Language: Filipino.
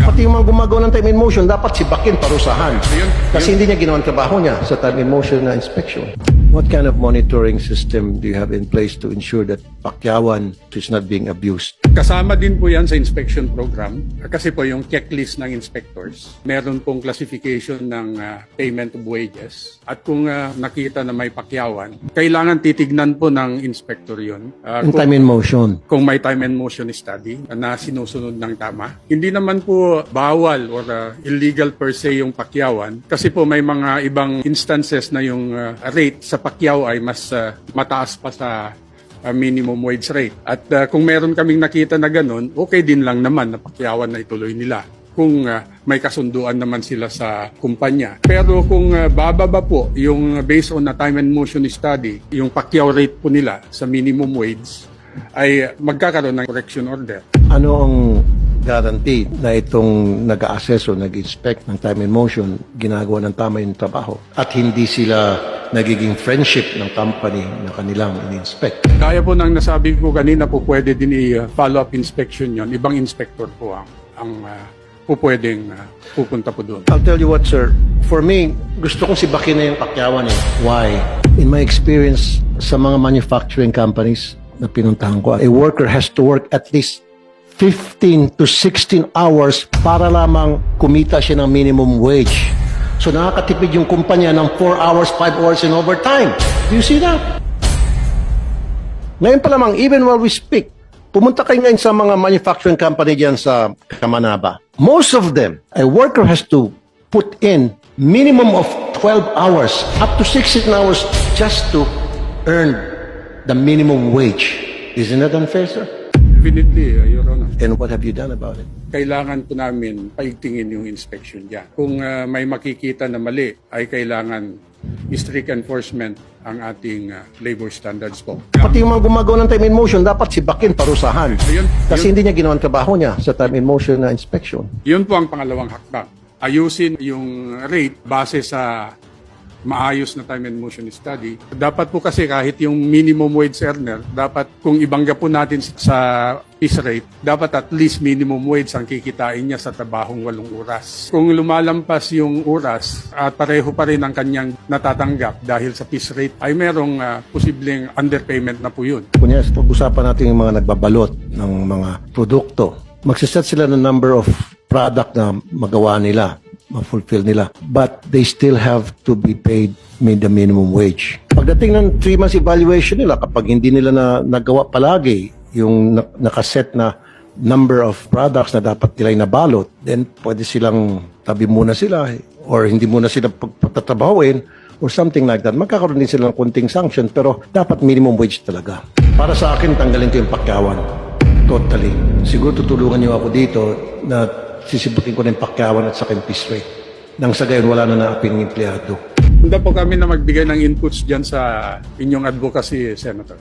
Pati yung mga gumagawa ng time in motion, dapat sibakin, parusahan. Kasi hindi niya ginawa ang trabaho niya sa time in motion na inspection. What kind of monitoring system do you have in place to ensure that Pakyawan is not being abused? Kasama din po yan sa inspection program kasi po yung checklist ng inspectors. Meron pong classification ng payment of wages. At kung nakita na may pakyawan, kailangan titignan po ng inspector yun. Yung time in motion. Kung may time and motion study na sinusunod ng tama. Hindi naman po bawal or illegal per se yung pakyawan kasi po may mga ibang instances na yung rate sa pakyaw ay mas mataas pa sa minimum wage rate. At kung meron kaming nakita na ganun, okay din lang naman na pakyawan na ituloy nila kung may kasunduan naman sila sa kumpanya. Pero kung bababa po yung based on a time and motion study, yung pakyaw rate po nila sa minimum wage, ay magkakaroon ng correction order. Ano ang guarantee na itong nag-a-assess o nag-inspect ng time and motion ginagawa ng tama yung trabaho at hindi sila nagiging friendship ng company na kanilang in-inspect? Kaya po nang nasabi ko kanina po, pwede din i-follow-up inspection yon. Ibang inspector po ang po pwedeng pupunta po doon. I'll tell you what, sir. For me, gusto kong sibakin na yung pakyawan eh. Why? In my experience sa mga manufacturing companies na pinuntahan ko, a worker has to work at least 15 to 16 hours para lamang kumita siya ng minimum wage. So nakakatipid yung kumpanya ng 4 hours, 5 hours in overtime. Do you see that? Ngayon pa lamang, even while we speak, pumunta kayo ngayon sa mga manufacturing company dyan sa Kamanaba. Most of them, a worker has to put in minimum of 12 hours, up to 16 hours just to earn the minimum wage. Isn't that unfair, sir? Definitely, Your Honor. And what have you done about it? Kailangan po namin paigtingin yung inspection dyan. Kung may makikita na mali, ay kailangan strict enforcement ang ating labor standards po. Pati yung mga gumagawa ng time in motion, dapat sibakin, parusahan. Kasi hindi niya ginawa ang trabaho niya sa time in motion na inspection. Yun po ang pangalawang hakbang. Ayusin yung rate base sa maayos na time and motion study. Dapat po kasi kahit yung minimum wage earner, dapat kung ibangga po natin sa piece rate, dapat at least minimum wage ang kikitain niya sa trabahong 8 oras. Kung lumalampas yung oras at pareho pa rin ang kanyang natatanggap dahil sa piece rate, ay merong posibleng underpayment na po yun. Kunyari, pag-usapan natin yung mga nagbabalot ng mga produkto. Magsiset sila ng number of product na magawa nila, ma-fulfill nila. But they still have to be paid the minimum wage. Pagdating ng 3 months evaluation nila, kapag hindi nila nagawa palagi yung nakaset na number of products na dapat nila nabalot, then pwede silang tabi muna sila or hindi muna sila pagtatrabahuin or something like that. Magkakaroon din sila ng kunting sanction pero dapat minimum wage talaga. Para sa akin, tanggalin ko yung pakyawan. Totally. Siguro tutulungan niyo ako dito na sisibukin ko na yung pakyawan at saka yung piece rate. Nang sa gayon, wala na naaping empleyado. Handa po kami na magbigay ng inputs dyan sa inyong advocacy, Senator.